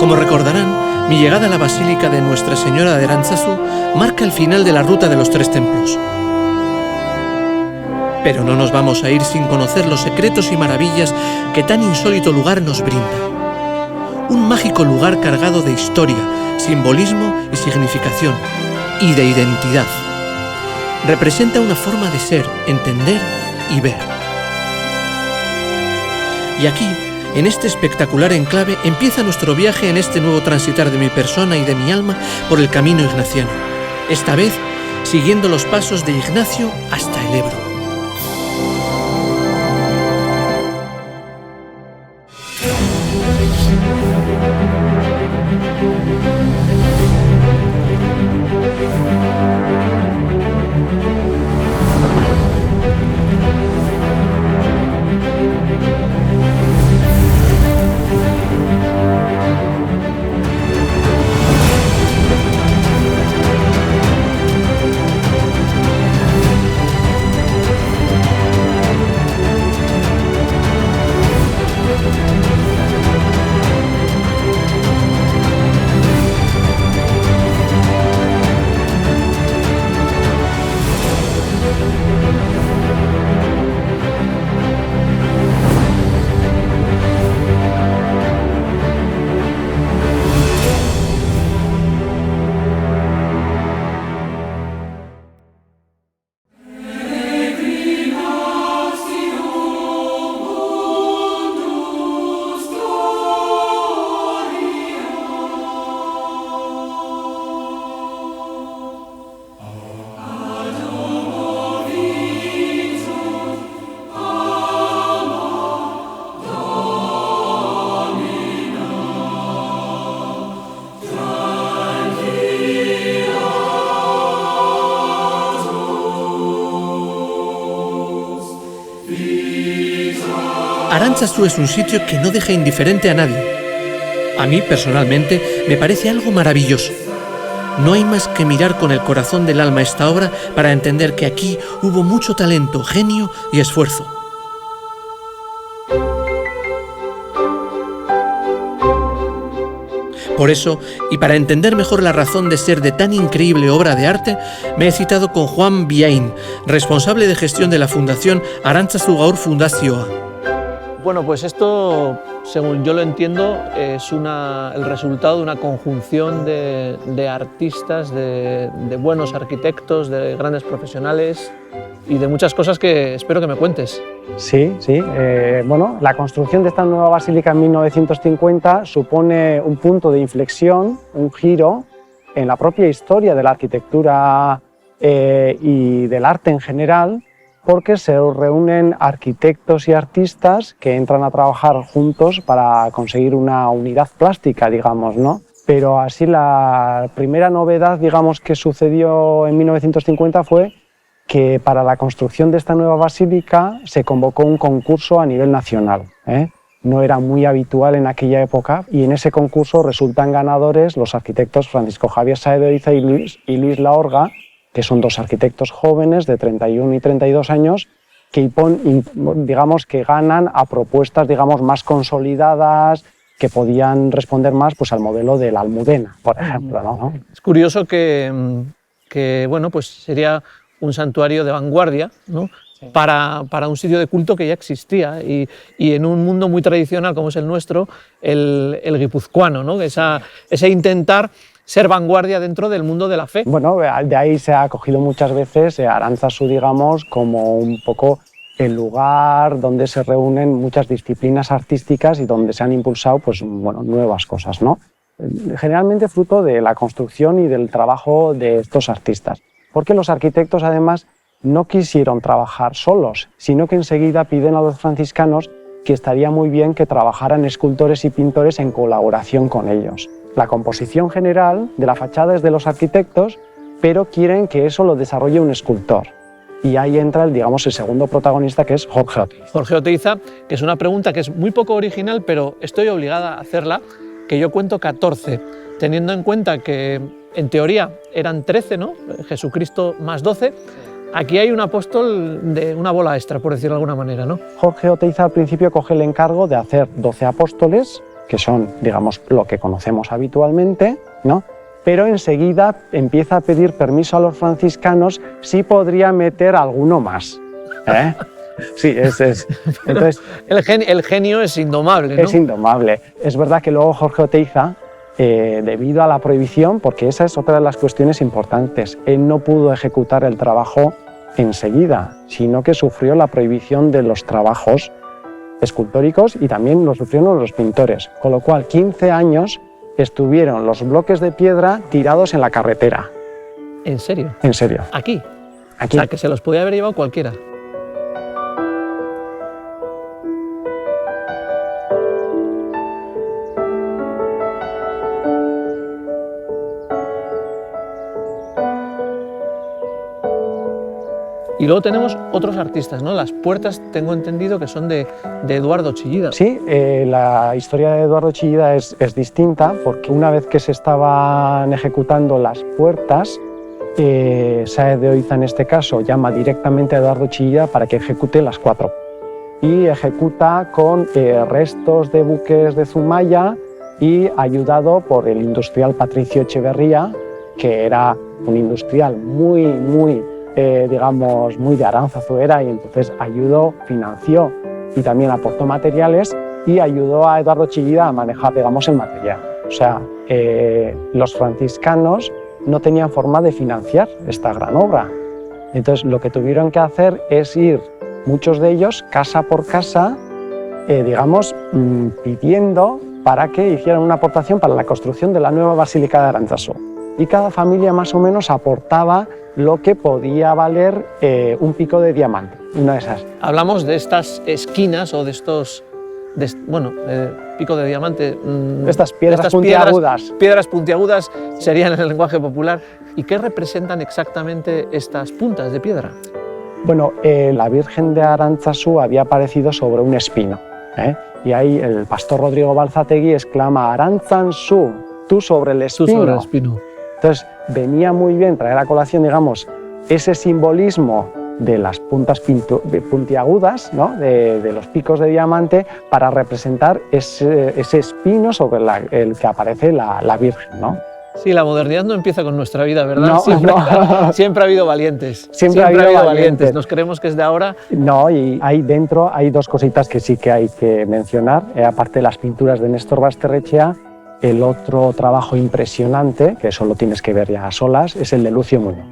Como recordarán, mi llegada a la Basílica de Nuestra Señora de Arantzazu marca el final de la ruta de los 3 templos. Pero no nos vamos a ir sin conocer los secretos y maravillas que tan insólito lugar nos brinda. Un mágico lugar cargado de historia, simbolismo y significación, y de identidad. Representa una forma de ser, entender y ver. Y aquí, en este espectacular enclave, empieza nuestro viaje en este nuevo transitar de mi persona y de mi alma por el camino ignaciano. Esta vez, siguiendo los pasos de Ignacio hasta el Ebro. Arantzazu es un sitio que no deja indiferente a nadie. A mí, personalmente, me parece algo maravilloso. No hay más que mirar con el corazón del alma esta obra para entender que aquí hubo mucho talento, genio y esfuerzo. Por eso, y para entender mejor la razón de ser de tan increíble obra de arte, me he citado con Juan Biain, responsable de gestión de la Fundación Arantzazu Gaur Fundazioa. Bueno, pues esto, según yo lo entiendo, es el resultado de una conjunción de artistas, de buenos arquitectos, de grandes profesionales y de muchas cosas que espero que me cuentes. Sí. Bueno, la construcción de esta nueva basílica en 1950 supone un punto de inflexión, un giro en la propia historia de la arquitectura y del arte en general, porque se reúnen arquitectos y artistas que entran a trabajar juntos para conseguir una unidad plástica, digamos, ¿no? Pero así la primera novedad, digamos, que sucedió en 1950 fue que para la construcción de esta nueva basílica se convocó un concurso a nivel nacional, ¿eh? No era muy habitual en aquella época, y en ese concurso resultan ganadores los arquitectos Francisco Javier Sáez de Oiza y Luis Laorga, que son 2 arquitectos jóvenes de 31 y 32 años que, digamos, que ganan a propuestas, digamos, más consolidadas, que podían responder más, pues, al modelo de la Almudena, por ejemplo, ¿no? Es curioso que bueno, pues sería un santuario de vanguardia, ¿no? Sí. Para un sitio de culto que ya existía y en un mundo muy tradicional como es el nuestro, el guipuzcoano, ¿no? Ese intentar ser vanguardia dentro del mundo de la fe. Bueno, de ahí se ha cogido muchas veces Arantzazu, digamos, como un poco el lugar donde se reúnen muchas disciplinas artísticas y donde se han impulsado, pues, bueno, nuevas cosas, ¿no? Generalmente fruto de la construcción y del trabajo de estos artistas, porque los arquitectos además no quisieron trabajar solos, sino que enseguida piden a los franciscanos que estaría muy bien que trabajaran escultores y pintores en colaboración con ellos. La composición general de la fachada es de los arquitectos, pero quieren que eso lo desarrolle un escultor. Y ahí entra, digamos, el segundo protagonista, que es Jorge Oteiza. Jorge Oteiza, que es una pregunta que es muy poco original, pero estoy obligada a hacerla, que yo cuento 14, teniendo en cuenta que en teoría eran 13, ¿no? Jesucristo más 12, Aquí hay un apóstol de una bola extra, por decirlo de alguna manera, ¿no? Jorge Oteiza al principio coge el encargo de hacer 12 apóstoles, que son, digamos, lo que conocemos habitualmente, ¿no? Pero enseguida empieza a pedir permiso a los franciscanos si podría meter alguno más. Sí, entonces, el genio es indomable, ¿no? Es indomable. Es verdad que luego Jorge Oteiza, debido a la prohibición, porque esa es otra de las cuestiones importantes, él no pudo ejecutar el trabajo enseguida, sino que sufrió la prohibición de los trabajos escultóricos y también lo sufrieron los pintores, con lo cual 15 años estuvieron los bloques de piedra tirados en la carretera. ¿En serio? En serio. ¿Aquí? Aquí. O sea, que se los podía haber llevado cualquiera. Y luego tenemos otros artistas, ¿no? Las puertas, tengo entendido que son de Eduardo Chillida. Sí, la historia de Eduardo Chillida es distinta, porque una vez que se estaban ejecutando las puertas, Sáez de Oiza en este caso llama directamente a Eduardo Chillida para que ejecute las 4. Y ejecuta con restos de buques de Zumaya y ayudado por el industrial Patricio Echeverría, que era un industrial muy de Aránzazu era, y entonces ayudó, financió y también aportó materiales y ayudó a Eduardo Chillida a manejar, digamos, el material. O sea, los franciscanos no tenían forma de financiar esta gran obra. Entonces, lo que tuvieron que hacer es ir, muchos de ellos, casa por casa, pidiendo para que hicieran una aportación para la construcción de la nueva Basílica de Arantzazu. Y cada familia más o menos aportaba lo que podía valer un pico de diamante, una de esas. Hablamos de estas esquinas o de estos, pico de diamante. Estas piedras puntiagudas. Piedras puntiagudas serían en el lenguaje popular. ¿Y qué representan exactamente estas puntas de piedra? Bueno, la Virgen de Arantzazu había aparecido sobre un espino, y ahí el pastor Rodrigo Balzategui exclama: Arantzazu, tú sobre el espino. Tú sobre el espino. Entonces, venía muy bien traer a colación, digamos, ese simbolismo de las puntas puntiagudas, ¿no? de los picos de diamante, para representar ese espino sobre el que aparece la Virgen, ¿no? Sí, la modernidad no empieza con nuestra vida, ¿verdad? No, siempre ha habido valientes. Siempre ha habido valientes. Nos creemos que es de ahora. No, y ahí dentro hay dos cositas que sí que hay que mencionar. Aparte de las pinturas de Néstor Basterrechea, el otro trabajo impresionante, que eso lo tienes que ver ya a solas, es el de Lucio Muñoz.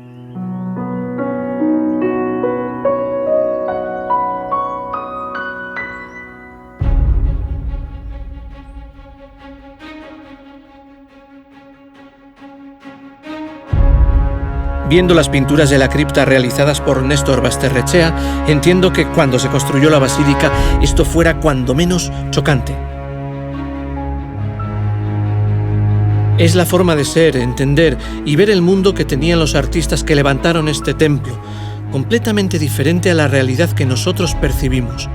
Viendo las pinturas de la cripta realizadas por Néstor Basterrechea, entiendo que cuando se construyó la basílica esto fuera cuando menos chocante. Es la forma de ser, entender y ver el mundo que tenían los artistas que levantaron este templo, completamente diferente a la realidad que nosotros percibimos.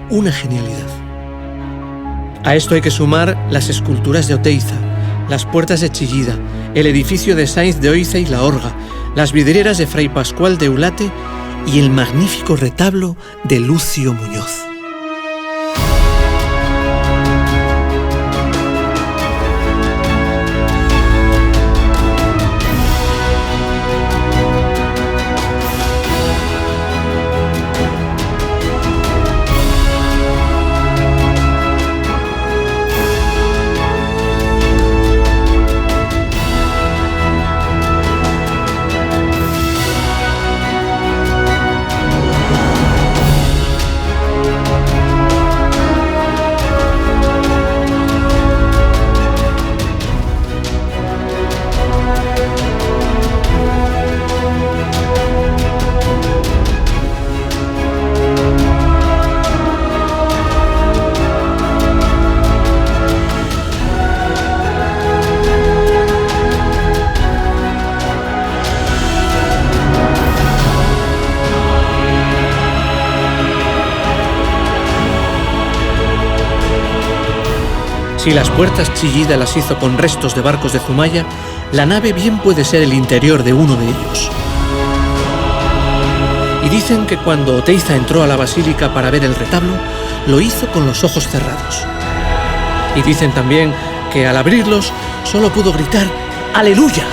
Una genialidad. A esto hay que sumar las esculturas de Oteiza, las puertas de Chillida, el edificio de Sáenz de Oiza y la Orga, las vidrieras de Fray Pascual de Ulate y el magnífico retablo de Lucio Muñoz. Si las puertas Chillida las hizo con restos de barcos de Zumaya, la nave bien puede ser el interior de uno de ellos. Y dicen que cuando Oteiza entró a la basílica para ver el retablo, lo hizo con los ojos cerrados. Y dicen también que al abrirlos solo pudo gritar ¡Aleluya!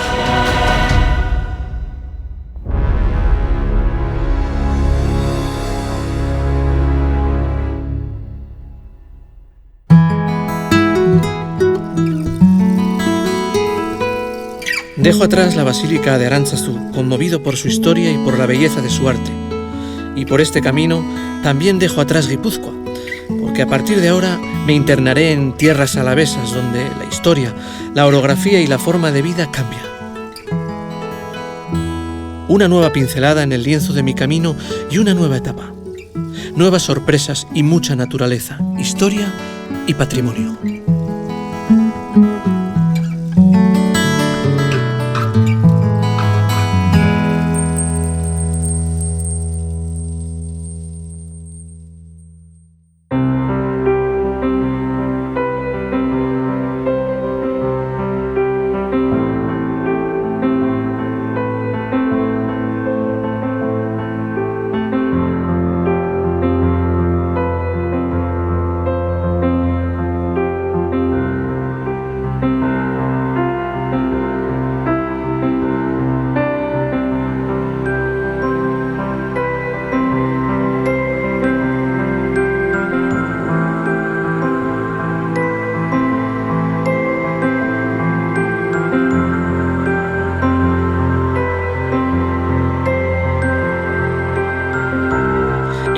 Dejo atrás la basílica de Arántzazú, conmovido por su historia y por la belleza de su arte. Y por este camino también dejo atrás Guipúzcoa, porque a partir de ahora me internaré en tierras alavesas, donde la historia, la orografía y la forma de vida cambian. Una nueva pincelada en el lienzo de mi camino y una nueva etapa. Nuevas sorpresas y mucha naturaleza, historia y patrimonio.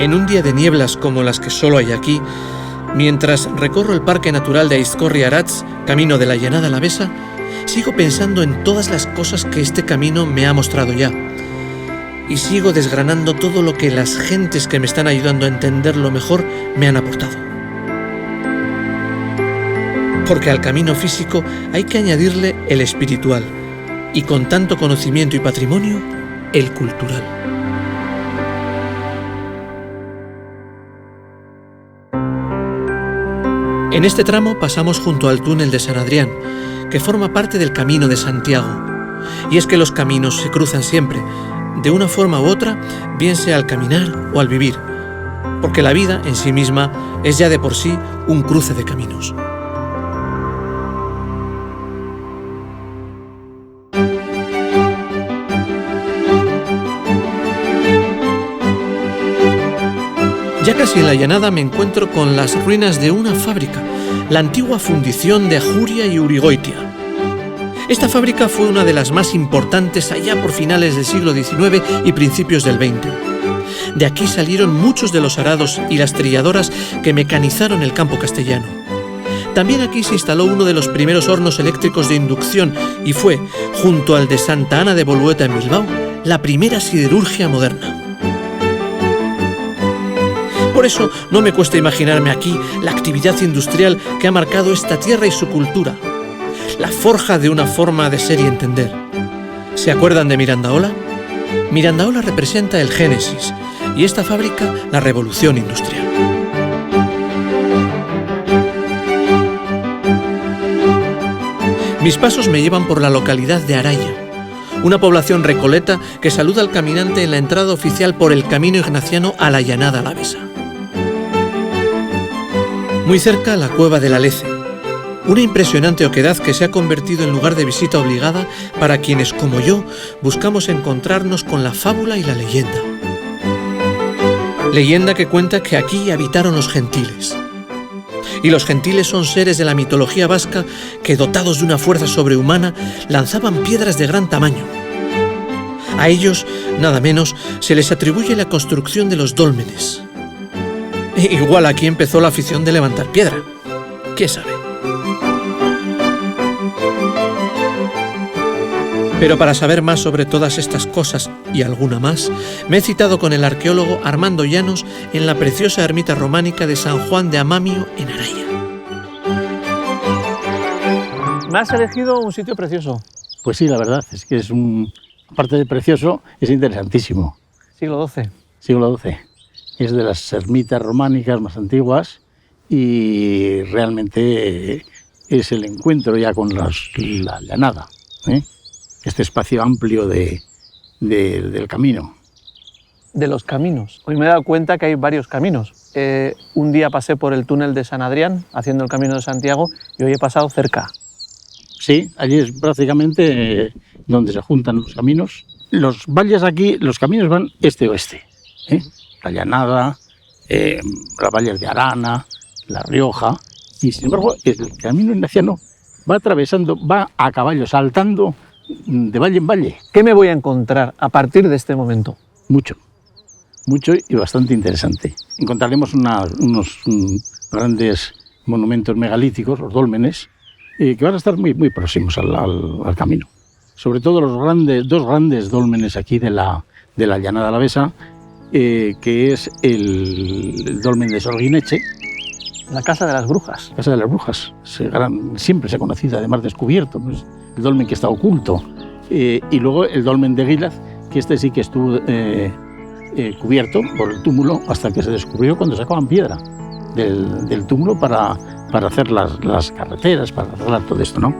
En un día de nieblas como las que solo hay aquí, mientras recorro el Parque Natural de Aizkorri-Aratz, camino de la Llanada Alavesa, sigo pensando en todas las cosas que este camino me ha mostrado ya. Y sigo desgranando todo lo que las gentes que me están ayudando a entenderlo mejor me han aportado. Porque al camino físico hay que añadirle el espiritual, y con tanto conocimiento y patrimonio, el cultural. En este tramo pasamos junto al túnel de San Adrián, que forma parte del Camino de Santiago. Y es que los caminos se cruzan siempre, de una forma u otra, bien sea al caminar o al vivir, porque la vida en sí misma es ya de por sí un cruce de caminos. Ya casi en la llanada me encuentro con las ruinas de una fábrica, la antigua fundición de Ajuria y Urigoitia. Esta fábrica fue una de las más importantes allá por finales del siglo XIX y principios del XX. De aquí salieron muchos de los arados y las trilladoras que mecanizaron el campo castellano. También aquí se instaló uno de los primeros hornos eléctricos de inducción y fue, junto al de Santa Ana de Bolueta en Bilbao, la primera siderurgia moderna. Por eso no me cuesta imaginarme aquí la actividad industrial que ha marcado esta tierra y su cultura, la forja de una forma de ser y entender. ¿Se acuerdan de Mirandaola? Mirandaola representa el génesis y esta fábrica la revolución industrial. Mis pasos me llevan por la localidad de Araya, una población recoleta que saluda al caminante en la entrada oficial por el camino ignaciano a la Llanada Alavesa. Muy cerca, la Cueva del Alece, una impresionante oquedad que se ha convertido en lugar de visita obligada para quienes, como yo, buscamos encontrarnos con la fábula y la leyenda. Leyenda que cuenta que aquí habitaron los gentiles. Y los gentiles son seres de la mitología vasca que, dotados de una fuerza sobrehumana, lanzaban piedras de gran tamaño. A ellos, nada menos, se les atribuye la construcción de los dólmenes. Igual aquí empezó la afición de levantar piedra. ¿Quién sabe? Pero para saber más sobre todas estas cosas y alguna más, me he citado con el arqueólogo Armando Llanos en la preciosa ermita románica de San Juan de Amamio en Araya. Me has elegido un sitio precioso. Pues sí, la verdad, es que es aparte de precioso, es interesantísimo. Siglo XII. Siglo XII. Es de las ermitas románicas más antiguas y realmente es el encuentro ya con la llanada, este espacio amplio del camino. de los caminos. Hoy me he dado cuenta que hay varios caminos. Un día pasé por el túnel de San Adrián, haciendo el Camino de Santiago, y hoy he pasado cerca. Sí, allí es prácticamente donde se juntan los caminos. Los valles aquí, los caminos van este-oeste. La Llanada, las valles de Arana, La Rioja. Y sin embargo, el camino ignaciano va atravesando, va a caballo, saltando de valle en valle. ¿Qué me voy a encontrar a partir de este momento? Mucho y bastante interesante. Encontraremos unos grandes monumentos megalíticos, los dólmenes, que van a estar muy próximos al camino. Sobre todo dos grandes dólmenes aquí de la Llanada Alavesa, que es el dolmen de Sorguineche. La Casa de las Brujas. Casa de las Brujas. Siempre se ha conocido, además descubierto, pues, el dolmen que está oculto. Y luego el dolmen de Guílaz, que este sí que estuvo cubierto por el túmulo hasta que se descubrió cuando sacaban piedra del túmulo para hacer las carreteras, para arreglar todo esto, ¿no?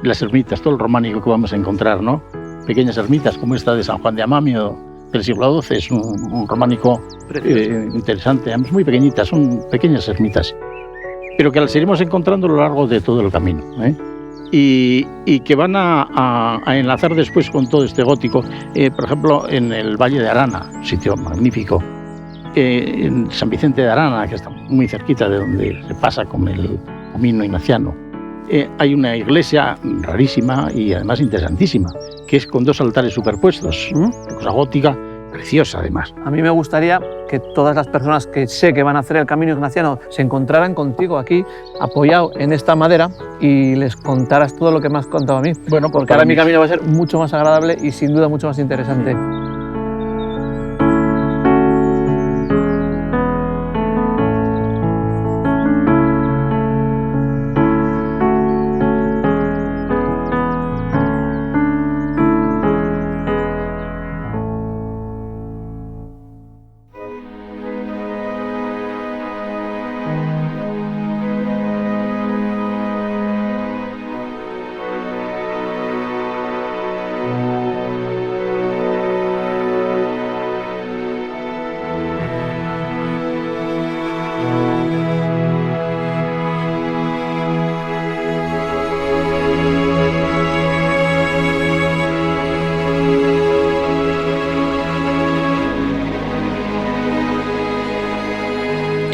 Las ermitas, todo el románico que vamos a encontrar, ¿no? Pequeñas ermitas como esta de San Juan de Amamio del siglo XII, es un románico interesante, además muy pequeñitas, son pequeñas ermitas, pero que las iremos encontrando a lo largo de todo el camino, y que van a enlazar después con todo este gótico. Por ejemplo, en el Valle de Arana, un sitio magnífico, en San Vicente de Arana, que está muy cerquita de donde se pasa con el camino ignaciano, hay una iglesia rarísima y además interesantísima, que es con 2 altares superpuestos, una cosa gótica, preciosa además. A mí me gustaría que todas las personas que sé que van a hacer el camino ignaciano se encontraran contigo aquí, apoyado en esta madera, y les contaras todo lo que me has contado a mí. Bueno, porque ahora mi camino va a ser mucho más agradable y sin duda mucho más interesante.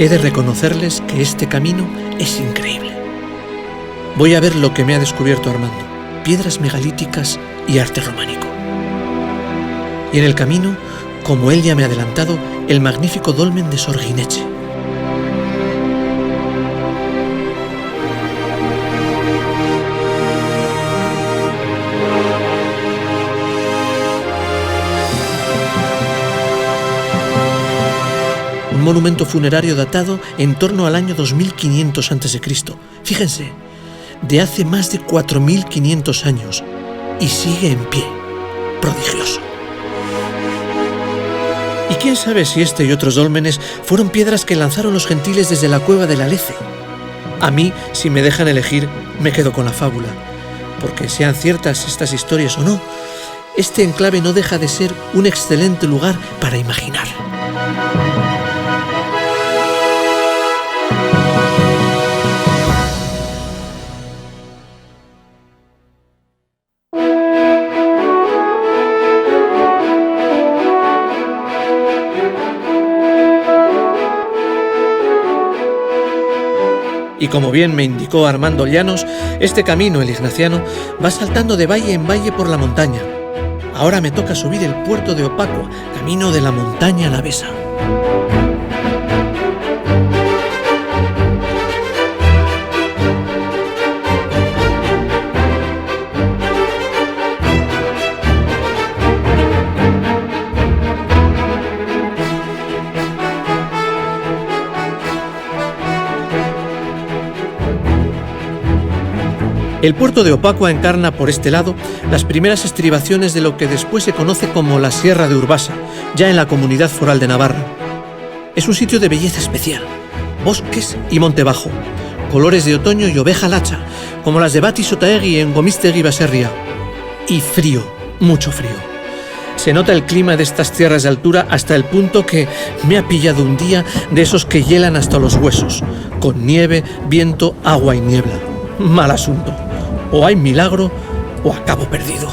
He de reconocerles que este camino es increíble. Voy a ver lo que me ha descubierto Armando: piedras megalíticas y arte románico. Y en el camino, como él ya me ha adelantado, el magnífico dolmen de Sorguineche. Un monumento funerario datado en torno al año 2500 a.C. Fíjense, de hace más de 4500 años, y sigue en pie. Prodigioso. Y quién sabe si este y otros dólmenes fueron piedras que lanzaron los gentiles desde la cueva del Alece. A mí, si me dejan elegir, me quedo con la fábula, porque sean ciertas estas historias o no, este enclave no deja de ser un excelente lugar para imaginar. Y como bien me indicó Armando Llanos, este camino, el ignaciano, va saltando de valle en valle por la montaña. Ahora me toca subir el puerto de Opacua, camino de la montaña alavesa. El puerto de Opacua encarna por este lado las primeras estribaciones de lo que después se conoce como la Sierra de Urbasa, ya en la Comunidad Foral de Navarra. Es un sitio de belleza especial, bosques y monte bajo, colores de otoño y oveja lacha, como las de Bati Sotaegui en Gomístegui Baserria, y frío, mucho frío. Se nota el clima de estas tierras de altura hasta el punto que me ha pillado un día de esos que hielan hasta los huesos, con nieve, viento, agua y niebla. Mal asunto. O hay milagro o acabo perdido.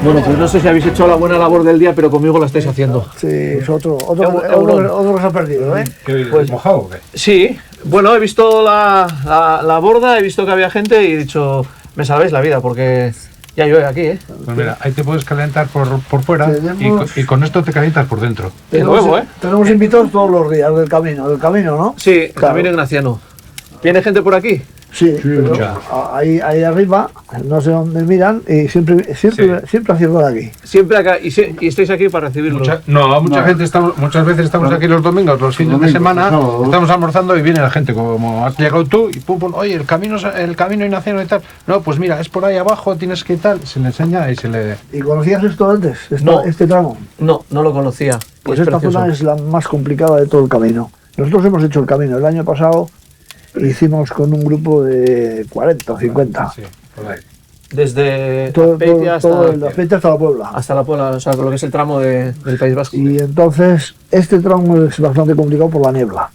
Bueno, pues no sé si habéis hecho la buena labor del día, pero conmigo la estáis haciendo. Sí, es otro que se ha perdido, ¿eh? Pues mojado, ¿o qué? Sí, bueno, he visto la borda, he visto que había gente y he dicho, me salvéis la vida porque ya llueve aquí, ¿eh? Pues mira, ahí te puedes calentar por fuera Tenemos- y con esto te calientas por dentro. De nuevo, ¿eh? Tenemos invitados todos los días del camino, ¿no? Sí, el Claro. camino ignaciano. ¿Viene gente por aquí? Sí, pero mucha. ahí arriba, no sé dónde miran, y siempre aciertan aquí. Siempre acá, y estáis aquí para recibirlos. Muchas veces estamos aquí los domingos, los fines de semana, estamos almorzando y viene la gente, como has llegado tú, y pum, pum, oye, el camino ignaciano y tal. No, pues mira, es por ahí abajo, tienes que tal, se le enseña y se le... ¿Y conocías esto antes, No. este tramo? No, no lo conocía. Pues Es esta precioso. zona es la más complicada de todo el camino. Nosotros hemos hecho el camino el año pasado, hicimos con un grupo de 40 o 50. Sí, por ahí. Desde Todo Azpeitia el Azpeitia hasta la Puebla. hasta la Puebla, o sea, lo que es el tramo del País Vasco. Y entonces, este tramo es bastante complicado por la niebla.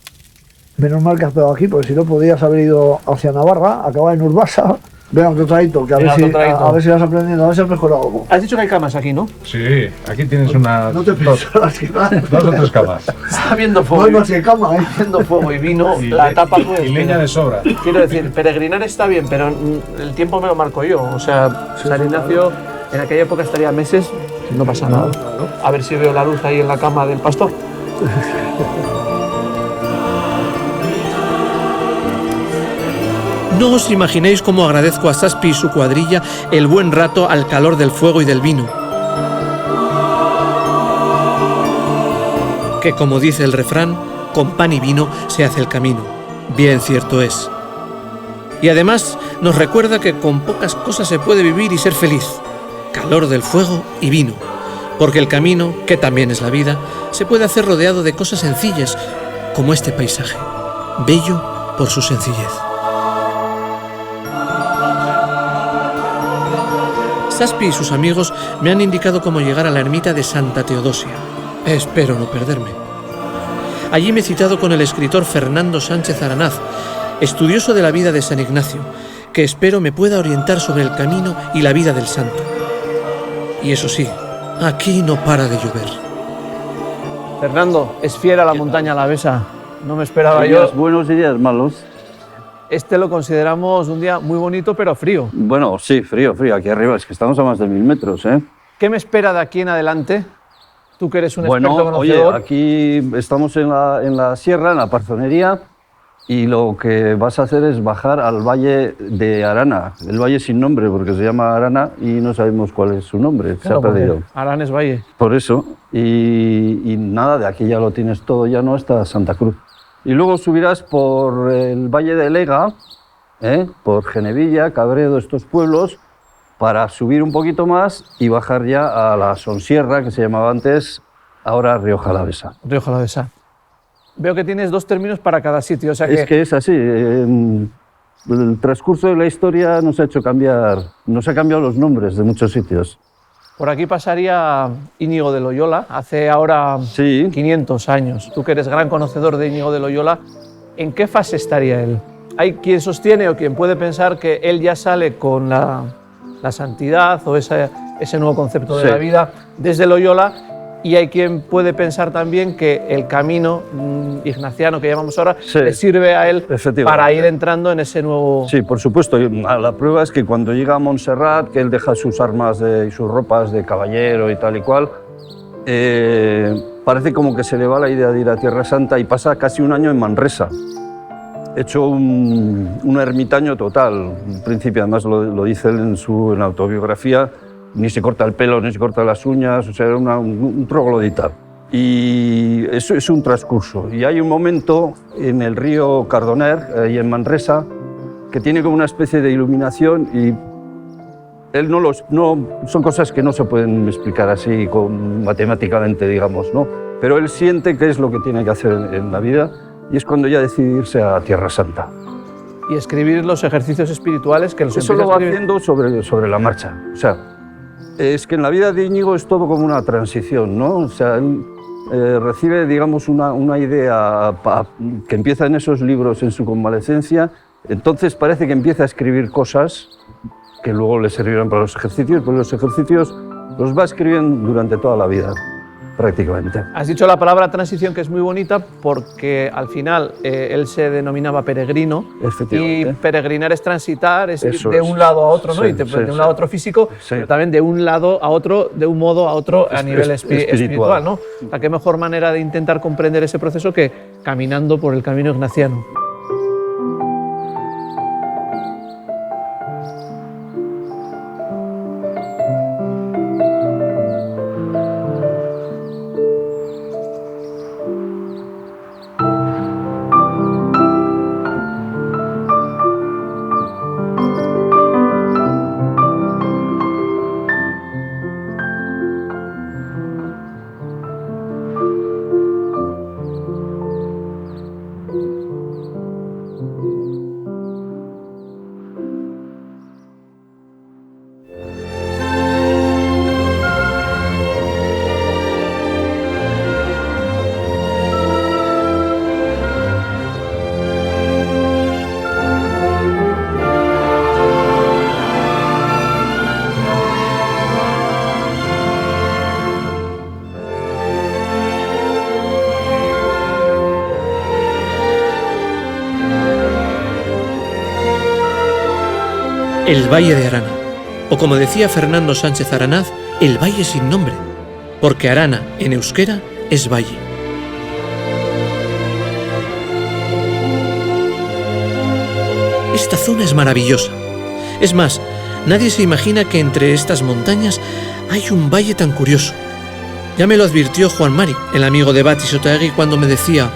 Menos mal que has pegado aquí, porque si no podías haber ido hacia Navarra, acabar en Urbasa. Venga, otro traíto, que a ver si vas aprendiendo, a ver si has mejorado algo. Has dicho que hay camas aquí, ¿no? Sí, aquí tienes una... No te pensarás que va. 2 o 3 camas. Está viendo No fuego. hay más que cama, ¿eh? Viendo fuego y vino, la tapa no es y leña de sobra. Quiero decir, peregrinar está bien, pero el tiempo me lo marco yo. O sea, San Ignacio en aquella época estaría meses, no pasa nada. A ver si veo la luz ahí en la cama del pastor. No os imaginéis cómo agradezco a Saspi y su cuadrilla el buen rato al calor del fuego y del vino. Que como dice el refrán, con pan y vino se hace el camino. Bien cierto es. Y además nos recuerda que con pocas cosas se puede vivir y ser feliz. Calor del fuego y vino. Porque el camino, que también es la vida, se puede hacer rodeado de cosas sencillas, como este paisaje, bello por su sencillez. Saspi y sus amigos me han indicado cómo llegar a la ermita de Santa Teodosia. Espero no perderme. Allí me he citado con el escritor Fernando Sánchez Aranaz, estudioso de la vida de San Ignacio, que espero me pueda orientar sobre el camino y la vida del santo. Y eso sí, aquí no para de llover. Fernando, es fiera la montaña alavesa. No me esperaba yo. Buenos días, malos. Este lo consideramos un día muy bonito, pero frío. Bueno, sí, frío. Aquí arriba es que estamos a más de 1000 metros, ¿eh? ¿Qué me espera de aquí en adelante? Tú que eres un Bueno, experto oye, conocedor. aquí estamos en la sierra, en la Parzonería, y lo que vas a hacer es bajar al valle de Arana, el valle sin nombre, porque se llama Arana y no sabemos cuál es su nombre, Claro, se ha perdido. Arán es valle. Por eso, y nada, de aquí ya lo tienes todo, ya no hasta Santa Cruz. Y luego subirás por el valle de Lega, por Genevilla, Cabredo, estos pueblos, para subir un poquito más y bajar ya a la Sonsierra, que se llamaba antes, ahora Rioja Alavesa. Rioja Alavesa. Veo que tienes 2 términos para cada sitio, o sea Es que es así. El transcurso de la historia nos ha hecho cambiar, nos ha cambiado los nombres de muchos sitios. por aquí pasaría Íñigo de Loyola, hace ahora Sí. 500 años. Tú que eres gran conocedor de Íñigo de Loyola, ¿en qué fase estaría él? Hay quien sostiene o quien puede pensar que él ya sale con la santidad o ese nuevo concepto de Sí. la vida desde Loyola, y hay quien puede pensar también que el camino ignaciano que llamamos ahora Sí. le sirve a él Efectivamente. para ir entrando en ese nuevo... Sí, por supuesto. La prueba es que cuando llega a Montserrat, que él deja sus armas y sus ropas de caballero y tal y cual, parece como que se le va la idea de ir a Tierra Santa y pasa casi un año en Manresa, hecho un ermitaño total. En principio, además lo dice él en la autobiografía, ni se corta el pelo, ni se corta las uñas, o sea, era un troglodita. Y eso es un transcurso. Y hay un momento en el río Cardoner, ahí en Manresa, que tiene como una especie de iluminación y él son cosas que no se pueden explicar así matemáticamente, digamos, ¿no? Pero él siente que es lo que tiene que hacer en la vida y es cuando ya decide irse a Tierra Santa. Y escribir los ejercicios espirituales que los Eso lo va haciendo sobre la marcha. O sea, es que en la vida de Íñigo es todo como una transición, ¿no? O sea, él recibe, digamos, una idea que empieza en esos libros en su convalecencia, entonces parece que empieza a escribir cosas que luego le servirán para los ejercicios, pero los ejercicios los va escribiendo durante toda la vida, prácticamente. Has dicho la palabra transición, que es muy bonita, porque al final él se denominaba peregrino, y peregrinar es transitar, es ir de un lado a otro, ¿no? Sí, de un lado a otro físico, pero también de un lado a otro, de un modo a otro a nivel espiritual, ¿no? O sea, qué mejor manera de intentar comprender ese proceso que caminando por el camino ignaciano. El Valle de Arana, o como decía Fernando Sánchez Aranaz, el Valle sin nombre, porque Arana en euskera es valle. Esta zona es maravillosa. Es más, nadie se imagina que entre estas montañas hay un valle tan curioso. Ya me lo advirtió Juan Mari, el amigo de Batis Otaegui, cuando me decía: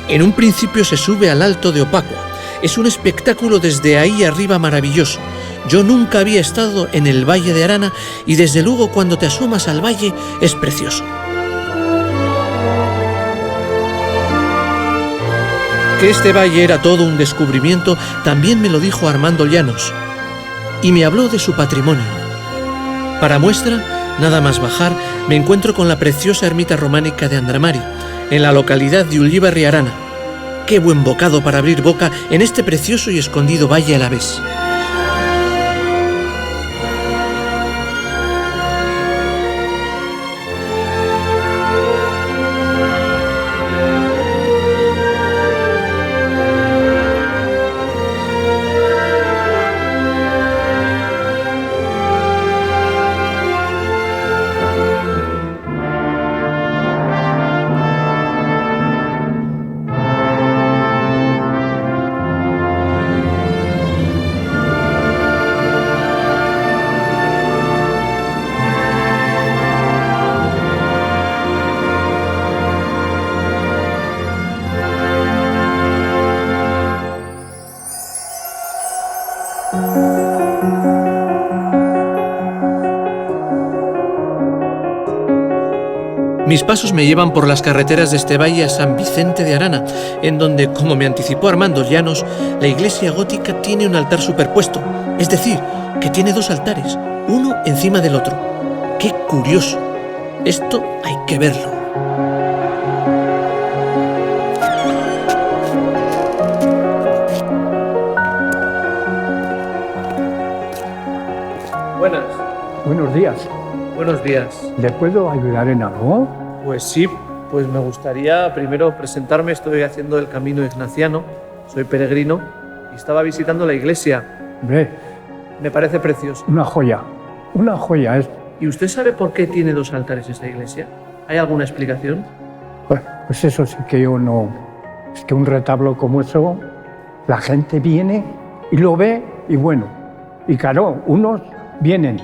en un principio se sube al Alto de Opacua. Es un espectáculo desde ahí arriba maravilloso. Yo nunca había estado en el Valle de Arana y desde luego cuando te asomas al valle es precioso. Que este valle era todo un descubrimiento también me lo dijo Armando Llanos y me habló de su patrimonio. Para muestra, nada más bajar, me encuentro con la preciosa ermita románica de Andramari, en la localidad de Ullíbarri Arana. ¡Qué buen bocado para abrir boca en este precioso y escondido valle alavés! Mis pasos me llevan por las carreteras de este valle a San Vicente de Arana, en donde, como me anticipó Armando Llanos, la iglesia gótica tiene un altar superpuesto, es decir, que tiene dos altares, uno encima del otro. ¡Qué curioso! Esto hay que verlo. Buenas. Buenos días. Buenos días. ¿Le puedo ayudar en algo? Pues sí, pues me gustaría primero presentarme. Estoy haciendo el camino ignaciano, soy peregrino y estaba visitando la iglesia. Hombre, me parece precioso. Una joya es. ¿Y usted sabe por qué tiene dos altares esta iglesia? ¿Hay alguna explicación? Pues eso sí que yo no. Es que un retablo como eso, la gente viene y lo ve y bueno. Y claro, unos vienen,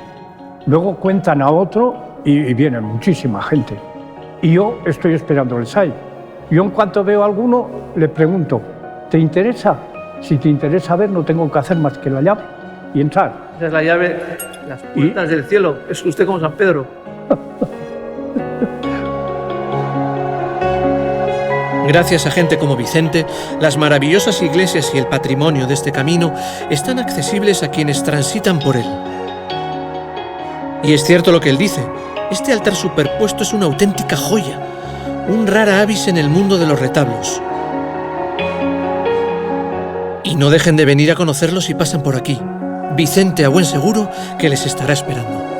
luego cuentan a otro y viene muchísima gente. Y yo estoy esperando el SAI. Yo en cuanto veo a alguno, le pregunto, ¿te interesa? Si te interesa ver, no tengo que hacer más que la llave y entrar. Esa es la llave Las puertas del cielo. Es usted como San Pedro. Gracias a gente como Vicente, las maravillosas iglesias y el patrimonio de este camino están accesibles a quienes transitan por él. Y es cierto lo que él dice, este altar superpuesto es una auténtica joya, un rara avis en el mundo de los retablos. Y no dejen de venir a conocerlo si pasan por aquí. Vicente, a buen seguro, que les estará esperando.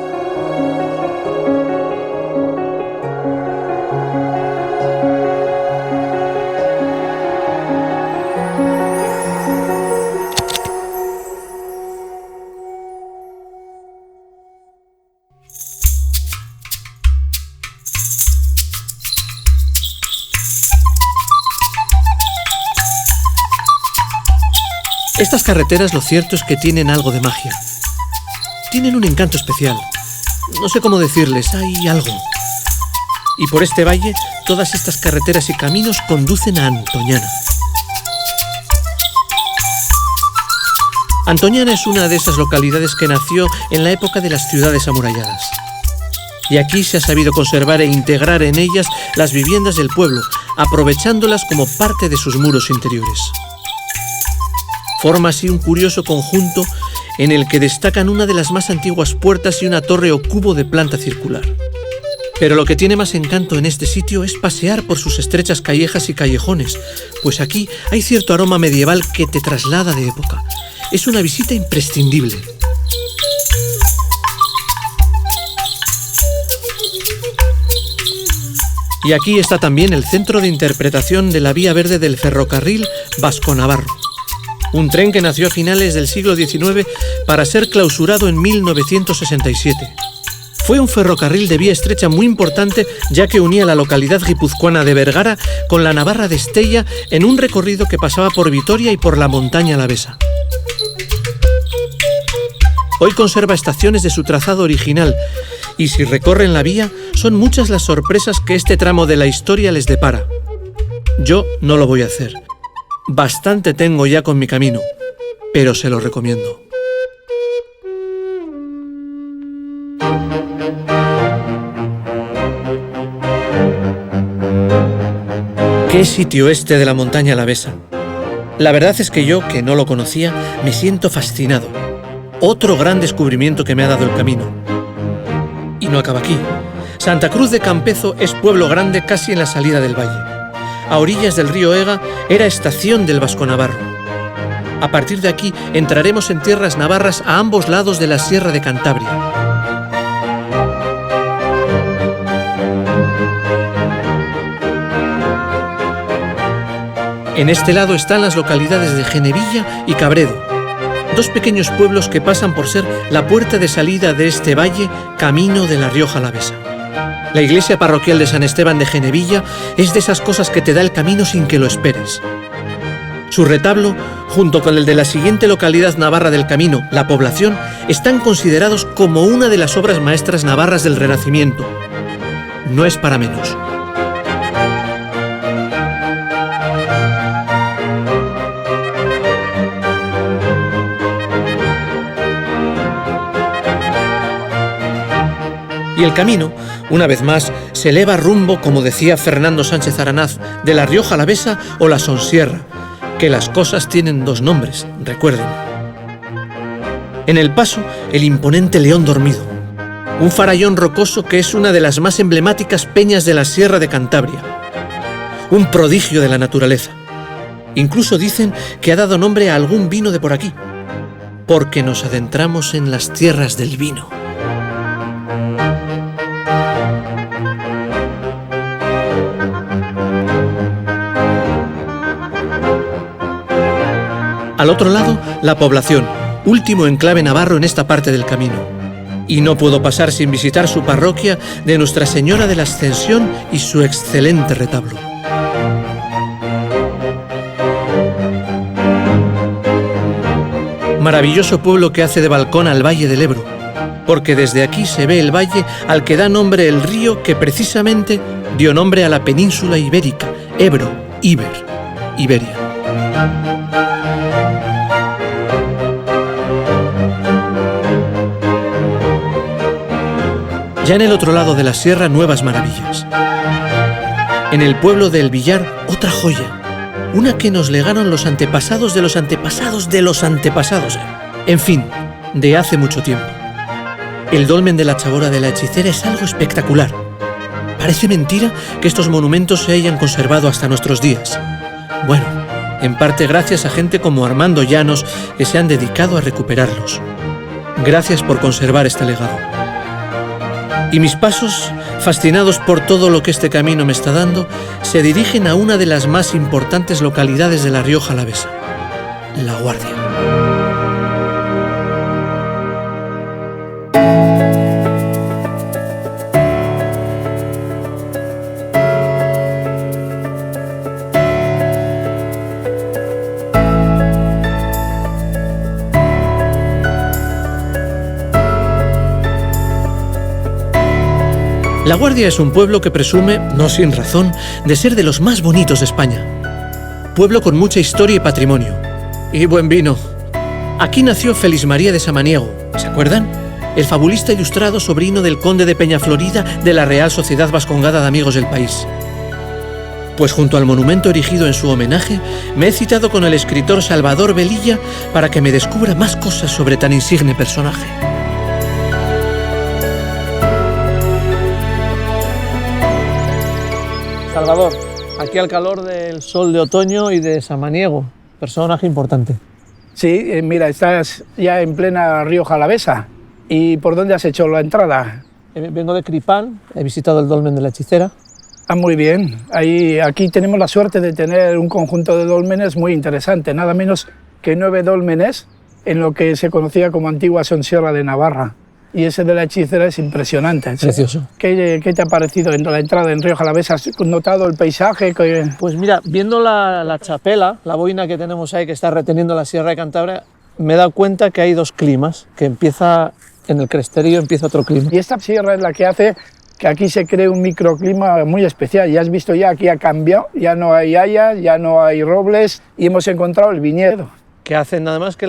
Estas carreteras lo cierto es que tienen algo de magia. Tienen un encanto especial. No sé cómo decirles, hay algo. Y por este valle, todas estas carreteras y caminos conducen a Antoñana. Antoñana es una de esas localidades que nació en la época de las ciudades amuralladas. Y aquí se ha sabido conservar e integrar en ellas las viviendas del pueblo, aprovechándolas como parte de sus muros interiores. Forma así un curioso conjunto en el que destacan una de las más antiguas puertas y una torre o cubo de planta circular. Pero lo que tiene más encanto en este sitio es pasear por sus estrechas callejas y callejones, pues aquí hay cierto aroma medieval que te traslada de época. Es una visita imprescindible. Y aquí está también el centro de interpretación de la vía verde del ferrocarril Vasco-Navarro. Un tren que nació a finales del siglo XIX para ser clausurado en 1967. Fue un ferrocarril de vía estrecha muy importante, ya que unía la localidad guipuzcoana de Vergara con la Navarra de Estella en un recorrido que pasaba por Vitoria y por la montaña alavesa. Hoy conserva estaciones de su trazado original, y si recorren la vía, son muchas las sorpresas que este tramo de la historia les depara. Yo no lo voy a hacer. Bastante tengo ya con mi camino, pero se lo recomiendo. ¿Qué sitio este de la montaña alavesa? La verdad es que yo, que no lo conocía, me siento fascinado. Otro gran descubrimiento que me ha dado el camino. Y no acaba aquí. Santa Cruz de Campezo es pueblo grande casi en la salida del valle. A orillas del río Ega era estación del Vasco-Navarro. A partir de aquí entraremos en tierras navarras a ambos lados de la Sierra de Cantabria. En este lado están las localidades de Genevilla y Cabredo, dos pequeños pueblos que pasan por ser la puerta de salida de este valle, camino de la Rioja Alavesa. La iglesia parroquial de San Esteban de Genevilla es de esas cosas que te da el camino sin que lo esperes. Su retablo, junto con el de la siguiente localidad navarra del camino, La Población, están considerados como una de las obras maestras navarras del Renacimiento. No es para menos. Y el camino, una vez más, se eleva rumbo, como decía Fernando Sánchez Aranaz, de la Rioja Alavesa o la Sonsierra, que las cosas tienen dos nombres, recuerden. En el paso, el imponente León Dormido, un farallón rocoso que es una de las más emblemáticas peñas de la Sierra de Cantabria, un prodigio de la naturaleza. Incluso dicen que ha dado nombre a algún vino de por aquí, porque nos adentramos en las tierras del vino. Al otro lado, La Población, último enclave navarro en esta parte del camino. Y no puedo pasar sin visitar su parroquia de Nuestra Señora de la Ascensión y su excelente retablo. Maravilloso pueblo que hace de balcón al Valle del Ebro, porque desde aquí se ve el valle al que da nombre el río que precisamente dio nombre a la península ibérica, Ebro, Iberia. Ya en el otro lado de la sierra, nuevas maravillas. En el pueblo de El Villar, otra joya. Una que nos legaron los antepasados de los antepasados de los antepasados. En fin, de hace mucho tiempo. El dolmen de la Chabora de la Hechicera es algo espectacular. Parece mentira que estos monumentos se hayan conservado hasta nuestros días. Bueno, en parte gracias a gente como Armando Llanos, que se han dedicado a recuperarlos. Gracias por conservar este legado. Y mis pasos, fascinados por todo lo que este camino me está dando, se dirigen a una de las más importantes localidades de La Rioja Alavesa, La Guardia. La Guardia es un pueblo que presume, no sin razón, de ser de los más bonitos de España. Pueblo con mucha historia y patrimonio. Y buen vino. Aquí nació Félix María de Samaniego, ¿se acuerdan? El fabulista ilustrado sobrino del conde de Peñaflorida de la Real Sociedad Vascongada de Amigos del País. Pues junto al monumento erigido en su homenaje, me he citado con el escritor Salvador Velilla para que me descubra más cosas sobre tan insigne personaje. Salvador, aquí al calor del sol de otoño y de Samaniego, personaje importante. Sí, mira, estás ya en plena Rioja Alavesa. ¿Y por dónde has hecho la entrada? Vengo de Cripán, he visitado el dolmen de la Hechicera. Ah, muy bien. Aquí tenemos la suerte de tener un conjunto de dólmenes muy interesante, nada menos que 9 dólmenes en lo que se conocía como antigua Sonsierra de Navarra. Y ese de la Hechicera es impresionante. Precioso. ¿Qué te ha parecido en la entrada en Rioja Alavesa? ¿Has notado el paisaje? Pues mira, viendo la chapela, la boina que tenemos ahí que está reteniendo la Sierra de Cantabria, me he dado cuenta que hay 2 climas, que empieza en el cresterío, empieza otro clima. Y esta sierra es la que hace que aquí se cree un microclima muy especial. Ya has visto, ya aquí ha cambiado, ya no hay hayas, ya no hay robles y hemos encontrado el viñedo. Que hace nada más que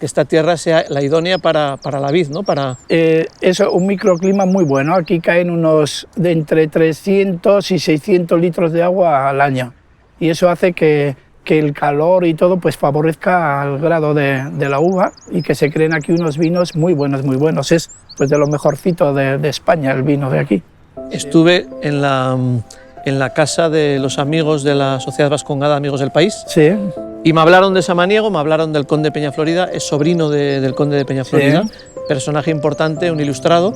esta tierra sea la idónea para la vid, ¿no? Eso, un microclima muy bueno. Aquí caen unos de entre 300 y 600 litros de agua al año. Y eso hace que el calor y todo pues favorezca al grado de la uva y que se creen aquí unos vinos muy buenos, muy buenos. Es pues de lo mejorcito de España el vino de aquí. Estuve en la casa de los amigos de la Sociedad Vascongada Amigos del País. Sí. Y me hablaron de Samaniego, me hablaron del conde de Peñaflorida, es sobrino del conde de Peñaflorida, sí. Personaje importante, un ilustrado,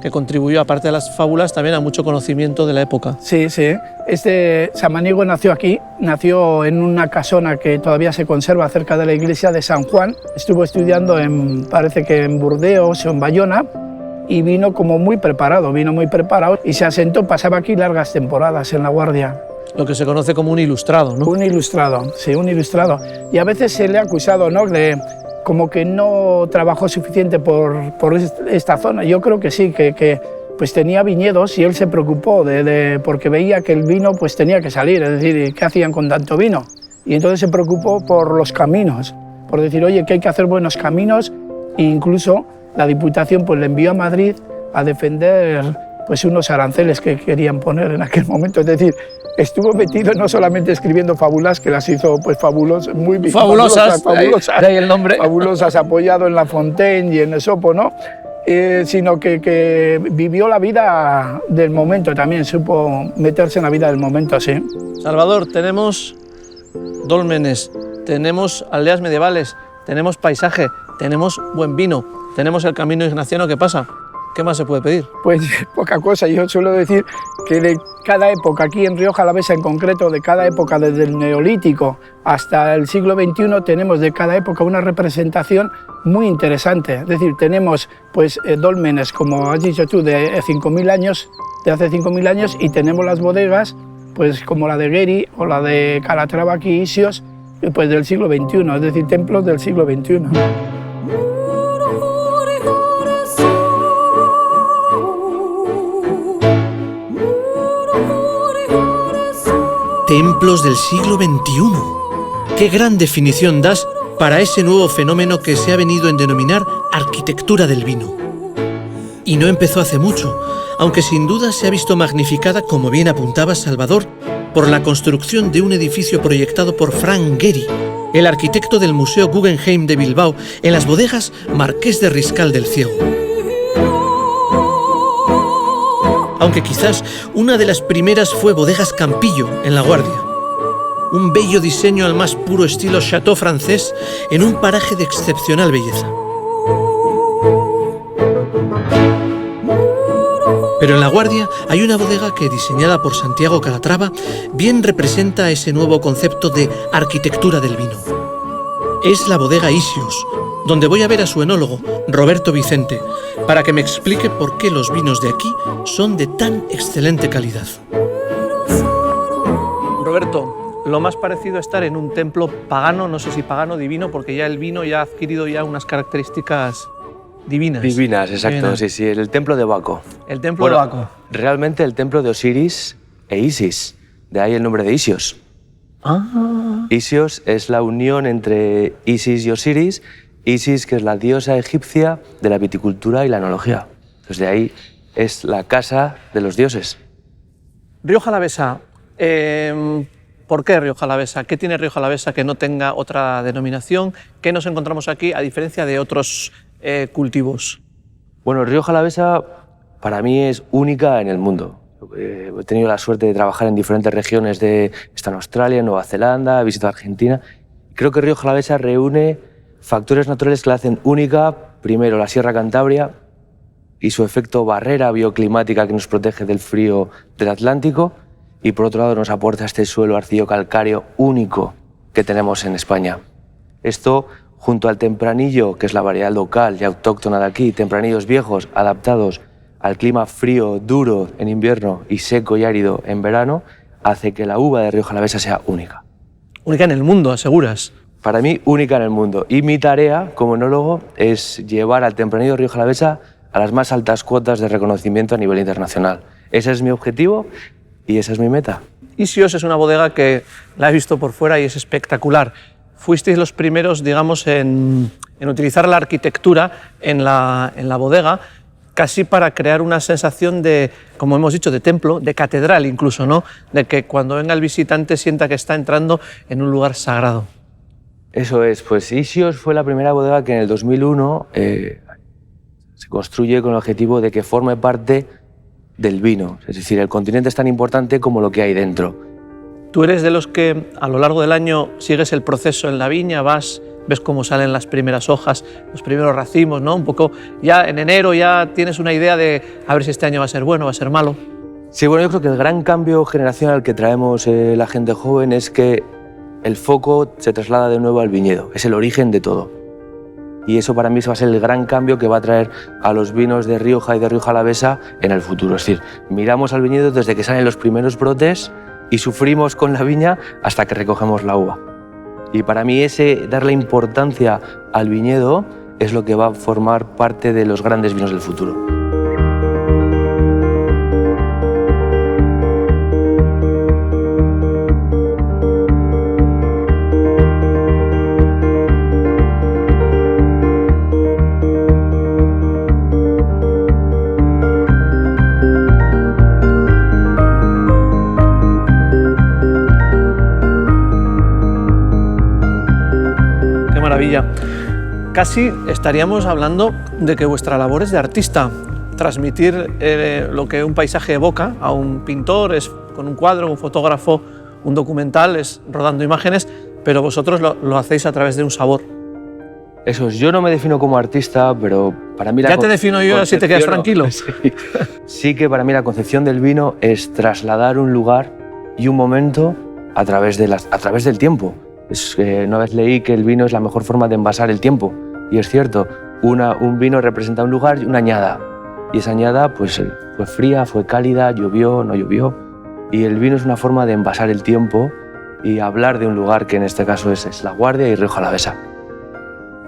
que contribuyó, aparte de las fábulas, también a mucho conocimiento de la época. Sí, sí. Este Samaniego nació aquí, nació en una casona que todavía se conserva cerca de la iglesia de San Juan. Estuvo estudiando parece que en Burdeos o en Bayona, y vino como muy preparado y se asentó, pasaba aquí largas temporadas en La Guardia. Lo que se conoce como un ilustrado, ¿no? Un ilustrado, sí, un ilustrado. Y a veces se le ha acusado, ¿no?, de como que no trabajó suficiente por esta zona. Yo creo que sí, que pues tenía viñedos y él se preocupó porque veía que el vino pues tenía que salir, es decir, ¿qué hacían con tanto vino? Y entonces se preocupó por los caminos, por decir, oye, que hay que hacer buenos caminos, e incluso la Diputación pues le envió a Madrid a defender pues unos aranceles que querían poner en aquel momento, es decir, estuvo metido no solamente escribiendo fábulas, que las hizo pues fabulosas, muy fabulosas, de ahí el nombre. Fabulosas, apoyado en La Fontaine y en Esopo, ¿no? Sino que vivió la vida del momento también, supo meterse en la vida del momento, sí. Salvador, tenemos dólmenes, tenemos aldeas medievales, tenemos paisaje, tenemos buen vino, tenemos el camino ignaciano que pasa. ¿Qué más se puede pedir? Pues poca cosa. Yo suelo decir que de cada época, aquí en Rioja Alavesa en concreto, de cada época, desde el Neolítico hasta el siglo XXI, tenemos de cada época una representación muy interesante. Es decir, tenemos pues dólmenes, como has dicho tú, de 5.000 años, de hace 5.000 años, y tenemos las bodegas, pues como la de Gueri o la de Calatrava aquí, Isios, pues del siglo XXI, es decir, templos del siglo XXI. Templos del siglo XXI. ¡Qué gran definición das para ese nuevo fenómeno que se ha venido a denominar arquitectura del vino! Y no empezó hace mucho, aunque sin duda se ha visto magnificada, como bien apuntaba Salvador, por la construcción de un edificio proyectado por Frank Gehry, el arquitecto del Museo Guggenheim de Bilbao, en las bodegas Marqués de Riscal del Ciego. Aunque quizás una de las primeras fue Bodegas Campillo, en La Guardia. Un bello diseño al más puro estilo chateau francés en un paraje de excepcional belleza. Pero en La Guardia hay una bodega que, diseñada por Santiago Calatrava, bien representa ese nuevo concepto de arquitectura del vino. Es la bodega Isios, donde voy a ver a su enólogo, Roberto Vicente, para que me explique por qué los vinos de aquí son de tan excelente calidad. Roberto, lo más parecido a estar en un templo pagano, no sé si pagano divino, porque ya el vino ya ha adquirido ya unas características divinas. Divinas, exacto, sí, sí, el templo de Baco. El templo de Baco. Realmente el templo de Osiris e Isis, de ahí el nombre de Isios. Isios es la unión entre Isis y Osiris, Isis, que es la diosa egipcia de la viticultura y la enología. Entonces de ahí es la casa de los dioses. Rioja Alavesa, ¿por qué Rioja Alavesa? ¿Qué tiene Rioja Alavesa que no tenga otra denominación? ¿Qué nos encontramos aquí a diferencia de otros cultivos? Bueno, Rioja Alavesa para mí es única en el mundo. He tenido la suerte de trabajar en diferentes regiones de en Australia, Nueva Zelanda, he visitado Argentina. Creo que Rioja Alavesa reúne factores naturales que la hacen única. Primero, la Sierra Cantabria y su efecto barrera bioclimática que nos protege del frío del Atlántico, y por otro lado nos aporta este suelo arcillo-calcáreo único que tenemos en España. Esto, junto al tempranillo, que es la variedad local y autóctona de aquí, tempranillos viejos adaptados al clima frío, duro en invierno y seco y árido en verano, hace que la uva de Rioja Alavesa sea única. Única en el mundo, aseguras. Para mí, única en el mundo. Y mi tarea como enólogo es llevar al tempranillo Rioja Alavesa a las más altas cuotas de reconocimiento a nivel internacional. Ese es mi objetivo y esa es mi meta. Isios es una bodega que la he visto por fuera y es espectacular. Fuisteis los primeros, digamos, en utilizar la arquitectura en la bodega, casi para crear una sensación de, como hemos dicho, de templo, de catedral incluso, ¿no? De que cuando venga el visitante sienta que está entrando en un lugar sagrado. Eso es, pues Isios fue la primera bodega que en el 2001 se construye con el objetivo de que forme parte del vino. Es decir, el continente es tan importante como lo que hay dentro. ¿Tú eres de los que a lo largo del año sigues el proceso en la viña, ves cómo salen las primeras hojas, los primeros racimos, ¿no? Un poco, ya en enero ya tienes una idea de a ver si este año va a ser bueno, va a ser malo? Sí, bueno, yo creo que el gran cambio generacional que traemos la gente joven es que el foco se traslada de nuevo al viñedo, es el origen de todo. Y eso para mí va a ser el gran cambio que va a traer a los vinos de Rioja y de Rioja Alavesa en el futuro. Es decir, miramos al viñedo desde que salen los primeros brotes y sufrimos con la viña hasta que recogemos la uva. Y para mí darle importancia al viñedo es lo que va a formar parte de los grandes vinos del futuro. Casi estaríamos hablando de que vuestra labor es de artista, transmitir lo que un paisaje evoca a un pintor, es con un cuadro, un fotógrafo, un documental, es rodando imágenes, pero vosotros lo hacéis a través de un sabor. Eso es, yo no me defino como artista, pero para mí ya te defino yo, así te quedas tranquilo. Sí que para mí la concepción del vino es trasladar un lugar y un momento a través del tiempo. Una vez leí que el vino es la mejor forma de envasar el tiempo, y es cierto, un vino representa un lugar y una añada, y esa añada pues, fue fría, fue cálida, llovió, no llovió, y el vino es una forma de envasar el tiempo y hablar de un lugar que en este caso es La Guardia y Rioja Alavesa.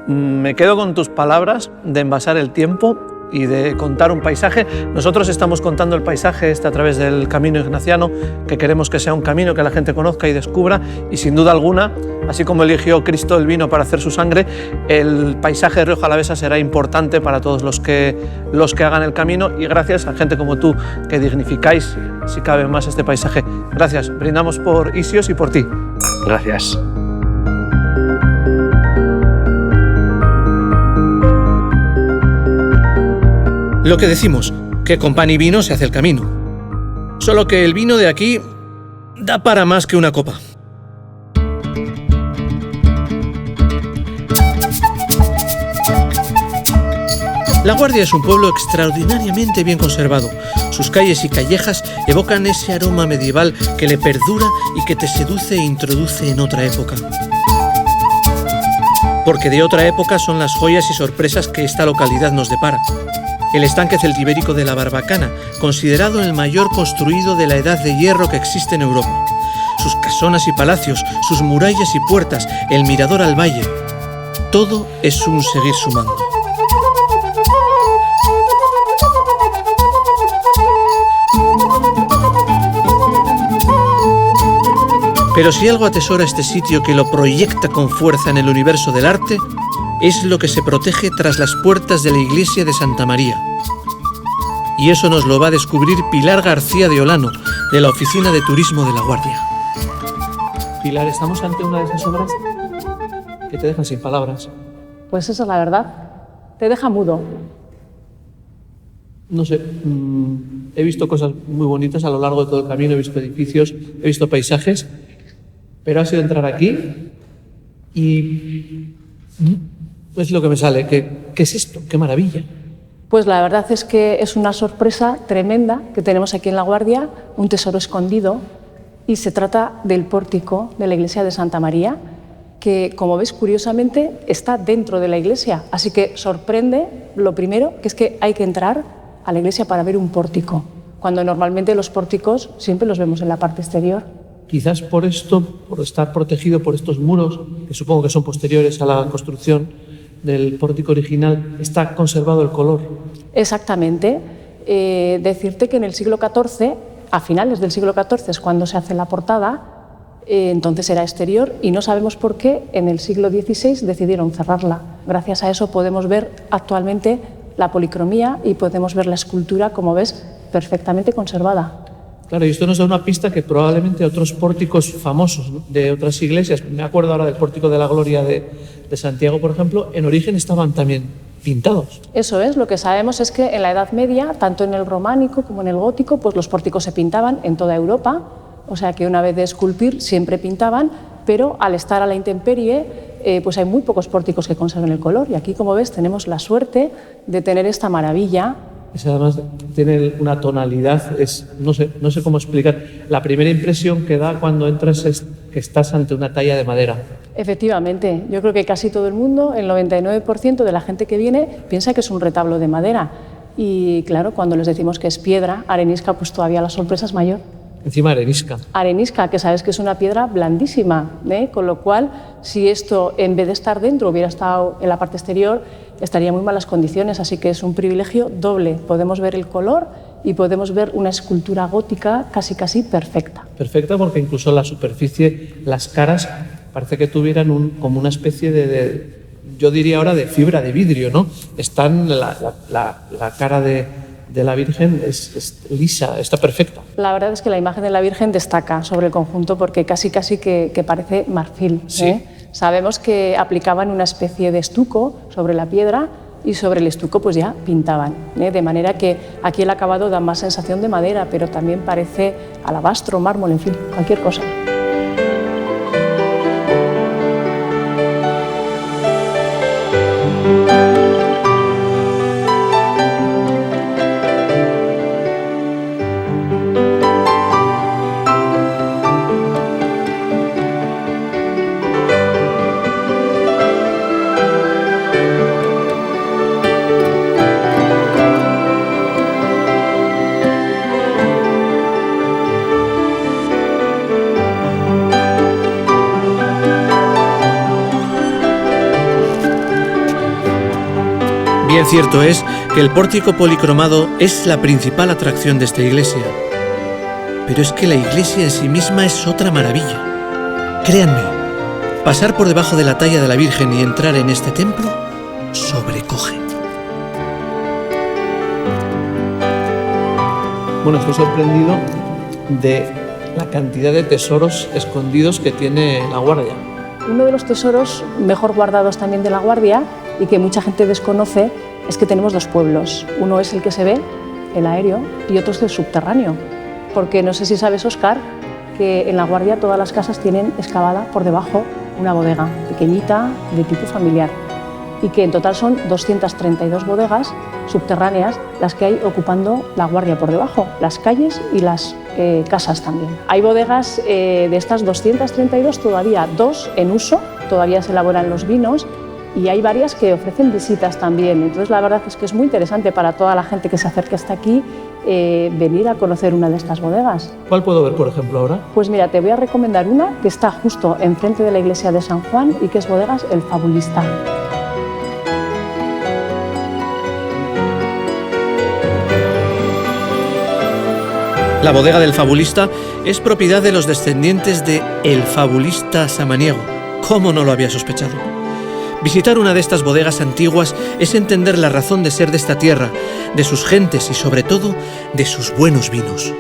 Me quedo con tus palabras de envasar el tiempo y de contar un paisaje. Nosotros estamos contando el paisaje a través del Camino Ignaciano, que queremos que sea un camino que la gente conozca y descubra, y sin duda alguna, así como eligió Cristo el vino para hacer su sangre, el paisaje de Rioja Alavesa será importante para todos los que hagan el camino, y gracias a gente como tú que dignificáis, si cabe más, este paisaje. Gracias, brindamos por Isios y por ti. Gracias. Lo que decimos, que con pan y vino se hace el camino. Solo que el vino de aquí da para más que una copa. La Guardia es un pueblo extraordinariamente bien conservado. Sus calles y callejas evocan ese aroma medieval que le perdura y que te seduce e introduce en otra época. Porque de otra época son las joyas y sorpresas que esta localidad nos depara. El estanque celtibérico de la Barbacana, considerado el mayor construido de la Edad de Hierro que existe en Europa. Sus casonas y palacios, sus murallas y puertas, el mirador al valle. Todo es un seguir sumando. Pero si algo atesora este sitio que lo proyecta con fuerza en el universo del arte, es lo que se protege tras las puertas de la iglesia de Santa María. Y eso nos lo va a descubrir Pilar García de Olano, de la Oficina de Turismo de La Guardia. Pilar, estamos ante una de esas obras que te dejan sin palabras. Pues esa es la verdad. Te deja mudo. No sé, he visto cosas muy bonitas a lo largo de todo el camino, he visto edificios, he visto paisajes, pero ha sido entrar aquí y es lo que me sale. ¿Qué es esto? ¡Qué maravilla! Pues la verdad es que es una sorpresa tremenda que tenemos aquí en La Guardia, un tesoro escondido, y se trata del pórtico de la iglesia de Santa María, que, como ves, curiosamente está dentro de la iglesia. Así que sorprende, lo primero, que es que hay que entrar a la iglesia para ver un pórtico, cuando normalmente los pórticos siempre los vemos en la parte exterior. Quizás por esto, por estar protegido por estos muros, que supongo que son posteriores a la construcción del pórtico original, está conservado el color. Exactamente. Decirte que en el siglo XIV, a finales del siglo XIV es cuando se hace la portada, entonces era exterior, y no sabemos por qué en el siglo XVI decidieron cerrarla. Gracias a eso podemos ver actualmente la policromía y podemos ver la escultura, como ves, perfectamente conservada. Claro, y esto nos da una pista que probablemente otros pórticos famosos, ¿no?, de otras iglesias, me acuerdo ahora del Pórtico de la Gloria de Santiago, por ejemplo, en origen estaban también pintados. Eso es, lo que sabemos es que en la Edad Media, tanto en el románico como en el gótico, pues los pórticos se pintaban en toda Europa, o sea que una vez de esculpir siempre pintaban, pero al estar a la intemperie, pues hay muy pocos pórticos que conserven el color, y aquí, como ves, tenemos la suerte de tener esta maravilla. Además tiene una tonalidad, no sé cómo explicar. La primera impresión que da cuando entras es que estás ante una talla de madera. Efectivamente, yo creo que casi todo el mundo, el 99% de la gente que viene, piensa que es un retablo de madera. Y claro, cuando les decimos que es piedra arenisca, pues todavía la sorpresa es mayor. Encima arenisca. Arenisca, que sabes que es una piedra blandísima, ¿eh? Con lo cual, si esto en vez de estar dentro hubiera estado en la parte exterior, estaría en muy malas condiciones, así que es un privilegio doble. Podemos ver el color y podemos ver una escultura gótica casi perfecta. Perfecta, porque incluso la superficie, las caras, parece que tuvieran como una especie de, yo diría ahora, de fibra de vidrio, ¿no? Están la cara de la Virgen es lisa, está perfecta. La verdad es que la imagen de la Virgen destaca sobre el conjunto porque casi que parece marfil. Sí. ¿Eh? Sabemos que aplicaban una especie de estuco sobre la piedra y sobre el estuco pues ya pintaban, ¿eh? De manera que aquí el acabado da más sensación de madera, pero también parece alabastro, mármol, en fin, cualquier cosa. Bien cierto es que el pórtico policromado es la principal atracción de esta iglesia. Pero es que la iglesia en sí misma es otra maravilla. Créanme, pasar por debajo de la talla de la Virgen y entrar en este templo sobrecoge. Bueno, estoy sorprendido de la cantidad de tesoros escondidos que tiene La Guardia. Uno de los tesoros mejor guardados también de La Guardia y que mucha gente desconoce es que tenemos dos pueblos. Uno es el que se ve, el aéreo, y otro es el subterráneo. Porque no sé si sabes, Óscar, que en La Guardia todas las casas tienen excavada por debajo una bodega pequeñita de tipo familiar y que en total son 232 bodegas subterráneas las que hay ocupando La Guardia por debajo, las calles y las casas también. Hay bodegas de estas 232, todavía 2 en uso, todavía se elaboran los vinos y hay varias que ofrecen visitas también. Entonces la verdad es que es muy interesante para toda la gente que se acerque hasta aquí venir a conocer una de estas bodegas. ¿Cuál puedo ver, por ejemplo, ahora? Pues mira, te voy a recomendar una que está justo enfrente de la iglesia de San Juan y que es Bodegas El Fabulista. La bodega del Fabulista es propiedad de los descendientes de El Fabulista Samaniego. ¿Cómo no lo había sospechado? Visitar una de estas bodegas antiguas es entender la razón de ser de esta tierra, de sus gentes y sobre todo de sus buenos vinos.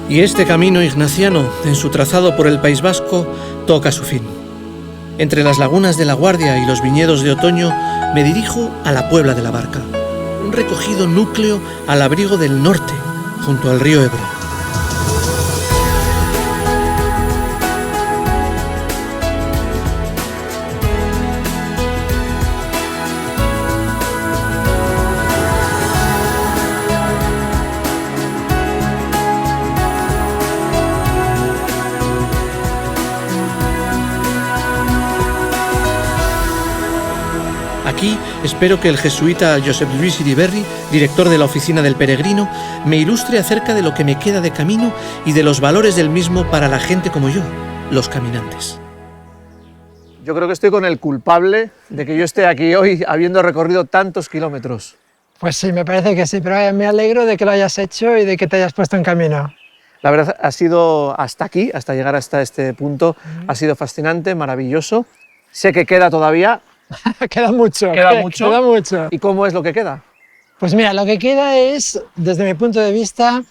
Y este camino ignaciano, en su trazado por el País Vasco, toca su fin. Entre las lagunas de La Guardia y los viñedos de otoño, me dirijo a la Puebla de la Barca, un recogido núcleo al abrigo del norte, junto al río Ebro. Aquí espero que el jesuita Josep Lluís Iriberri, director de la Oficina del Peregrino, me ilustre acerca de lo que me queda de camino y de los valores del mismo para la gente como yo, los caminantes. Yo creo que estoy con el culpable de que yo esté aquí hoy habiendo recorrido tantos kilómetros. Pues sí, me parece que sí, pero me alegro de que lo hayas hecho y de que te hayas puesto en camino. La verdad ha sido hasta aquí, hasta llegar hasta este punto, ha sido fascinante, maravilloso. Sé que queda todavía. Queda mucho. Queda mucho. Queda mucho. ¿Y cómo es lo que queda? Pues mira, lo que queda es, desde mi punto de vista,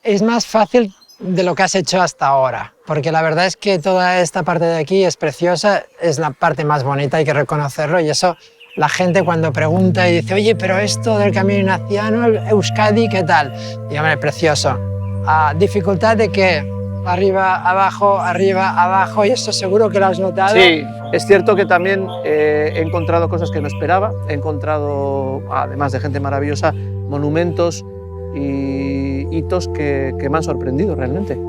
es más fácil de lo que has hecho hasta ahora, porque la verdad es que toda esta parte de aquí es preciosa, es la parte más bonita, hay que reconocerlo, y eso la gente cuando pregunta y dice, oye, pero esto del camino ignaciano, Euskadi, ¿qué tal? Y hombre, precioso. Dificultad de que arriba, abajo, y esto seguro que lo has notado. Sí, es cierto que también he encontrado cosas que no esperaba, he encontrado, además de gente maravillosa, monumentos y hitos que me han sorprendido realmente.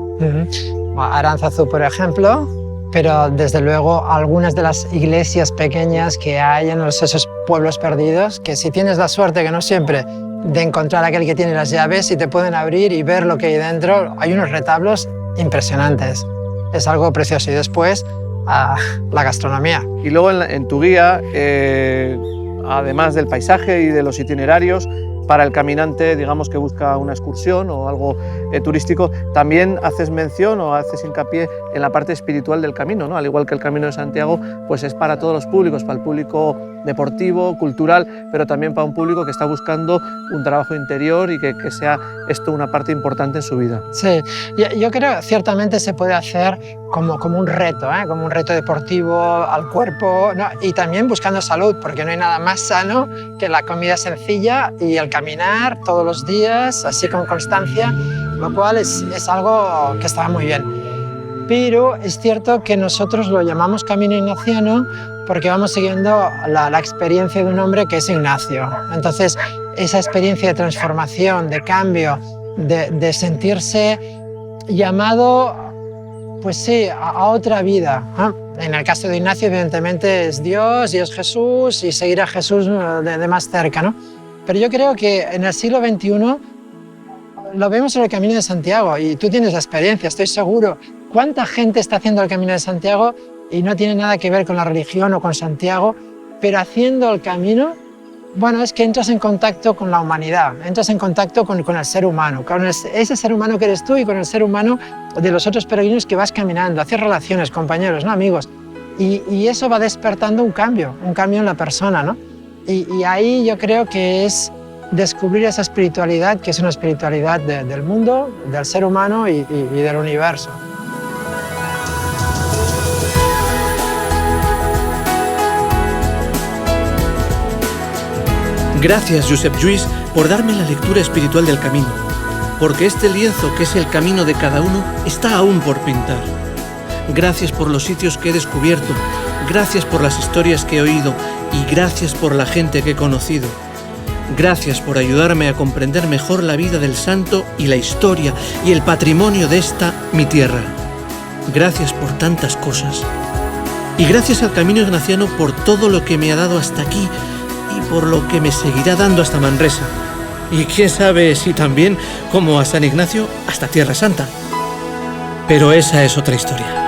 Aránzazu, por ejemplo, pero desde luego algunas de las iglesias pequeñas que hay en esos pueblos perdidos, que si tienes la suerte, que no siempre, de encontrar a aquel que tiene las llaves y te pueden abrir y ver lo que hay dentro, hay unos retablos impresionantes. Es algo precioso. Y después, la gastronomía. Y luego en tu guía, además del paisaje y de los itinerarios, para el caminante, digamos, que busca una excursión o algo turístico, también haces mención o haces hincapié en la parte espiritual del camino, ¿no? Al igual que el Camino de Santiago, pues es para todos los públicos, para el público deportivo, cultural, pero también para un público que está buscando un trabajo interior y que sea esto una parte importante en su vida. Sí, yo creo que ciertamente se puede hacer como un reto, como un reto deportivo al cuerpo, ¿no? Y también buscando salud, porque no hay nada más sano que la comida sencilla y el caminar todos los días, así con constancia, lo cual es algo que está muy bien. Pero es cierto que nosotros lo llamamos camino ignaciano porque vamos siguiendo la experiencia de un hombre que es Ignacio. Entonces, esa experiencia de transformación, de cambio, de sentirse llamado, pues sí, a otra vida, En el caso de Ignacio, evidentemente, es Dios y es Jesús y seguir a Jesús de más cerca, ¿no? Pero yo creo que en el siglo XXI lo vemos en el Camino de Santiago y tú tienes la experiencia, estoy seguro. ¿Cuánta gente está haciendo el Camino de Santiago y no tiene nada que ver con la religión o con Santiago, pero haciendo el camino? Bueno, es que entras en contacto con la humanidad, entras en contacto con el ser humano, con ese ser humano que eres tú y con el ser humano de los otros peregrinos que vas caminando, haces relaciones, compañeros, ¿no? Amigos. Y eso va despertando un cambio en la persona, ¿no? Y ahí yo creo que es descubrir esa espiritualidad, que es una espiritualidad del mundo, del ser humano y del universo. Gracias, Josep Lluís, por darme la lectura espiritual del camino, porque este lienzo, que es el camino de cada uno, está aún por pintar. Gracias por los sitios que he descubierto, gracias por las historias que he oído y gracias por la gente que he conocido. Gracias por ayudarme a comprender mejor la vida del santo y la historia y el patrimonio de esta, mi tierra. Gracias por tantas cosas. Y gracias al Camino Ignaciano por todo lo que me ha dado hasta aquí y por lo que me seguirá dando hasta Manresa. Y quién sabe si también, como a San Ignacio, hasta Tierra Santa. Pero esa es otra historia.